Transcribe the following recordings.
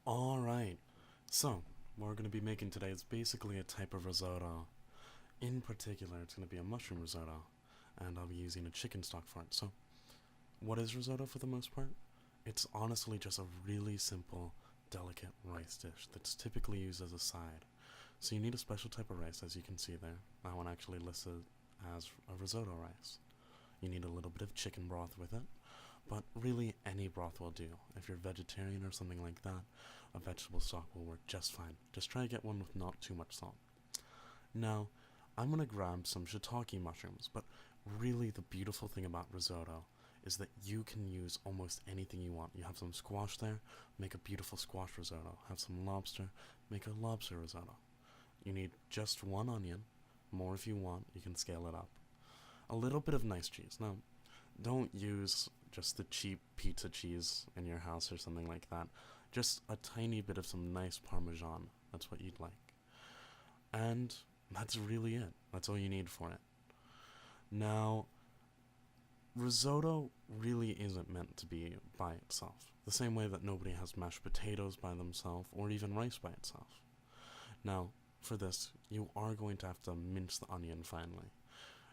Alright, so what we're going to be making today is basically a type of risotto. In particular, it's going to be a mushroom risotto, and I'll be using a chicken stock for it. So, what is risotto for the most part? It's honestly just a really simple, delicate rice dish that's typically used as a side. So you need a special type of rice, as you can see there. That one actually listed as a risotto rice. You need a little bit of chicken broth with it, but really any broth will do. If you're vegetarian or something like that, a vegetable stock will work just fine. Just try to get one with not too much salt. Now, I'm gonna grab some shiitake mushrooms, but really the beautiful thing about risotto is that you can use almost anything you want. You have some squash there, make a beautiful squash risotto. Have some lobster, make a lobster risotto. You need just one onion, more if you want, you can scale it up. A little bit of nice cheese. Now, don't use just the cheap pizza cheese in your house or something like that. Just a tiny bit of some nice Parmesan. That's what you'd like. And that's really it. That's all you need for it. Now, risotto really isn't meant to be by itself. The same way that nobody has mashed potatoes by themselves or even rice by itself. Now, for this, you are going to have to mince the onion finely.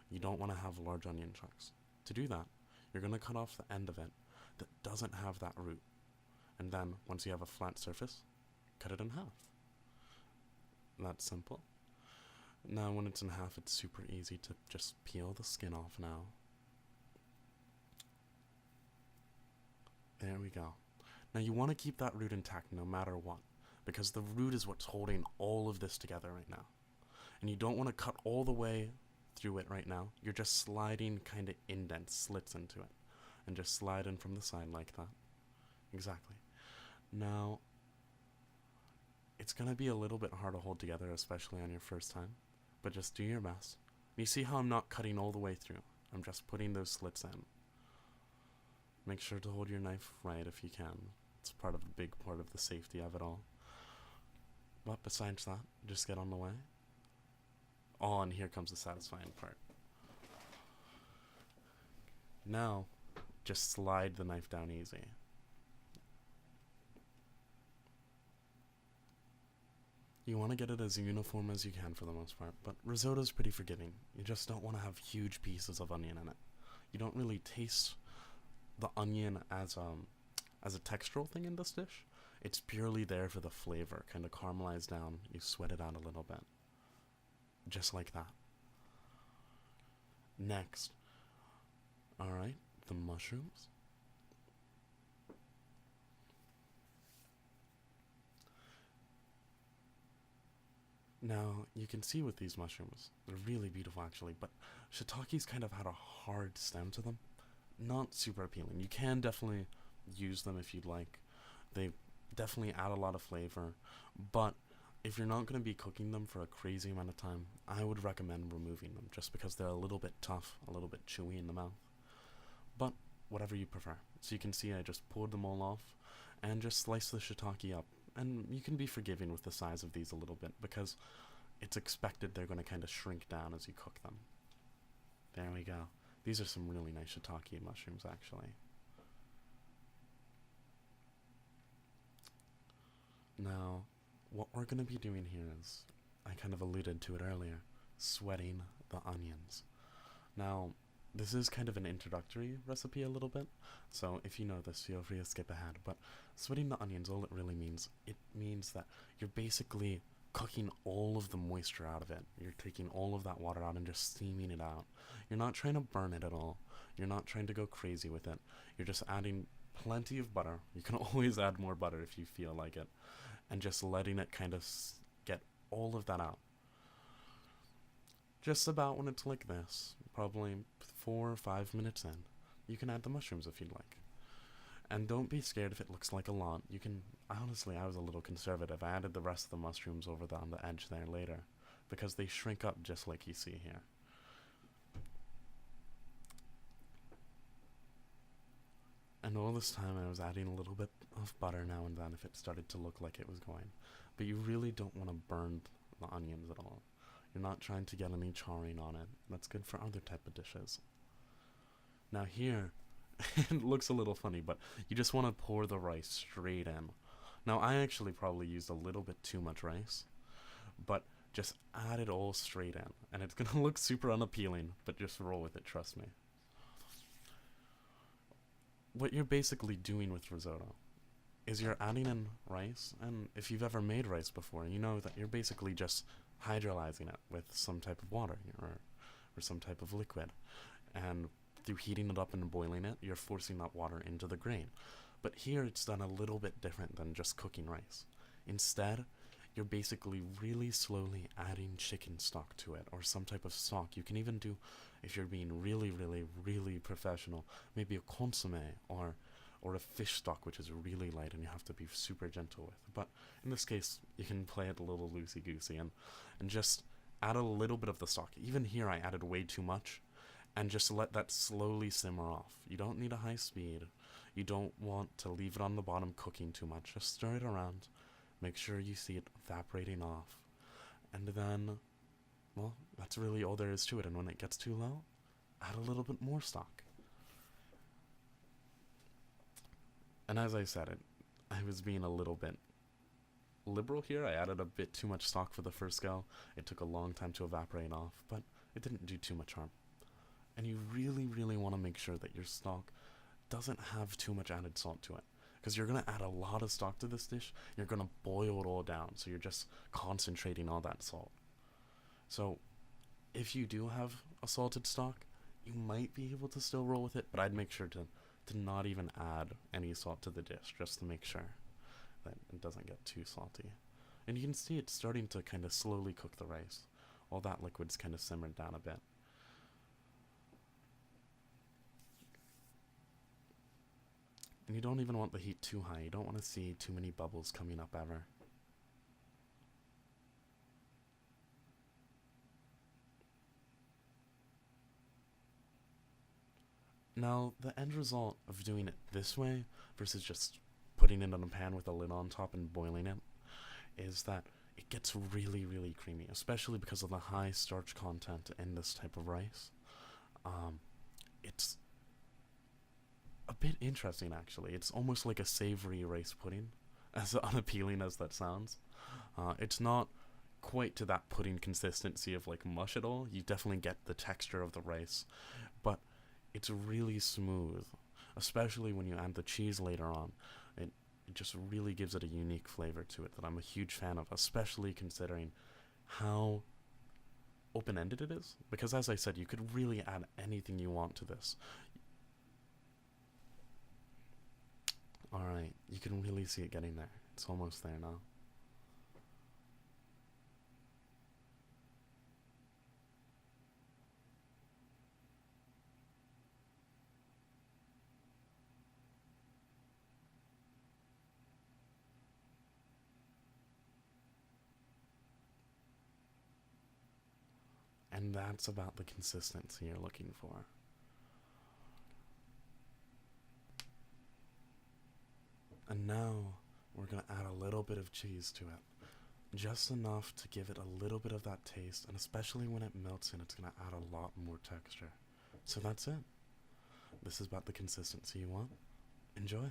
You don't want to have large onion chunks. To do that, you're going to cut off the end of it that doesn't have that root. And then, once you have a flat surface, cut it in half. That's simple. Now, when it's in half, it's super easy to just peel the skin off now. There we go. Now, you want to keep that root intact no matter what, because the root is what's holding all of this together right now. And you don't want to cut all the way through it right now. You're just sliding kind of indents, slits into it. And just slide in from the side like that. Exactly. Now, it's going to be a little bit hard to hold together, especially on your first time. But just do your best. You see how I'm not cutting all the way through. I'm just putting those slits in. Make sure to hold your knife right if you can. It's part of a big part of the safety of it all. But besides that, just get on the way. Oh, and here comes the satisfying part. Now, just slide the knife down easy. You want to get it as uniform as you can for the most part, but risotto's pretty forgiving. You just don't want to have huge pieces of onion in it. You don't really taste the onion as a textural thing in this dish. It's purely there for the flavor, kind of caramelized down. You sweat it out a little bit. Just like that. Next. Alright, the mushrooms. Now, you can see with these mushrooms, they're really beautiful actually, but shiitakes kind of had a hard stem to them. Not super appealing. You can definitely use them if you'd like. They definitely add a lot of flavor, but if you're not going to be cooking them for a crazy amount of time, I would recommend removing them just because they're a little bit tough, a little bit chewy in the mouth. But whatever you prefer. So you can see I just poured them all off and just slice the shiitake up. And you can be forgiving with the size of these a little bit because it's expected they're going to kind of shrink down as you cook them. There we go. These are some really nice shiitake mushrooms actually. Now, what we're going to be doing here is, I kind of alluded to it earlier, sweating the onions. Now, this is kind of an introductory recipe a little bit, so if you know this, feel free to skip ahead, but sweating the onions, all it really means, it means that you're basically cooking all of the moisture out of it. You're taking all of that water out and just steaming it out. You're not trying to burn it at all. You're not trying to go crazy with it. You're just adding plenty of butter. You can always add more butter if you feel like it. And just letting it kind of get all of that out. Just about when it's like this, probably 4 or 5 minutes in, you can add the mushrooms if you'd like. And don't be scared if it looks like a lot. You can, honestly, I was a little conservative. I added the rest of the mushrooms over on the edge there later, because they shrink up just like you see here. And all this time I was adding a little bit of butter now and then if it started to look like it was going. But you really don't want to burn the onions at all. You're not trying to get any charring on it. That's good for other type of dishes. Now here, it looks a little funny, but you just want to pour the rice straight in. Now, I actually probably used a little bit too much rice, but just add it all straight in, and it's gonna look super unappealing, but just roll with it, trust me. What you're basically doing with risotto is you're adding in rice, and if you've ever made rice before, you know that you're basically just hydrolyzing it with some type of water or some type of liquid, and through heating it up and boiling it, you're forcing that water into the grain. But here it's done a little bit different than just cooking rice. Instead, you're basically really slowly adding chicken stock to it, or some type of stock. You can even do, if you're being really, really, really professional, maybe a consomme or a fish stock, which is really light and you have to be super gentle with. But in this case, you can play it a little loosey-goosey and just add a little bit of the stock. Even here, I added way too much, and just let that slowly simmer off. You don't need a high speed. You don't want to leave it on the bottom cooking too much. Just stir it around. Make sure you see it evaporating off. And then, well, that's really all there is to it. And when it gets too low, add a little bit more stock. And as I said, I was being a little bit liberal here. I added a bit too much stock for the first go. It took a long time to evaporate off, but it didn't do too much harm. And you really, really want to make sure that your stock doesn't have too much added salt to it, because you're going to add a lot of stock to this dish. You're going to boil it all down, so you're just concentrating all that salt. So if you do have a salted stock, you might be able to still roll with it, but I'd make sure to not even add any salt to the dish, just to make sure that it doesn't get too salty. And you can see it's starting to kind of slowly cook the rice. All that liquid's kind of simmered down a bit. And you don't even want the heat too high. You don't want to see too many bubbles coming up ever. Now, the end result of doing it this way versus just putting it in a pan with a lid on top and boiling it is that it gets really, really creamy, especially because of the high starch content in this type of rice. It's a bit interesting, actually. It's almost like a savory rice pudding, as unappealing as that sounds. It's not quite to that pudding consistency of like mush at all. You definitely get the texture of the rice, but it's really smooth, especially when you add the cheese later on. It just really gives it a unique flavor to it that I'm a huge fan of, especially considering how open-ended it is. Because as I said, you could really add anything you want to this. Alright, you can really see it getting there. It's almost there now. And that's about the consistency you're looking for. And now we're going to add a little bit of cheese to it. Just enough to give it a little bit of that taste, and especially when it melts in, it's going to add a lot more texture. So that's it. This is about the consistency you want. Enjoy.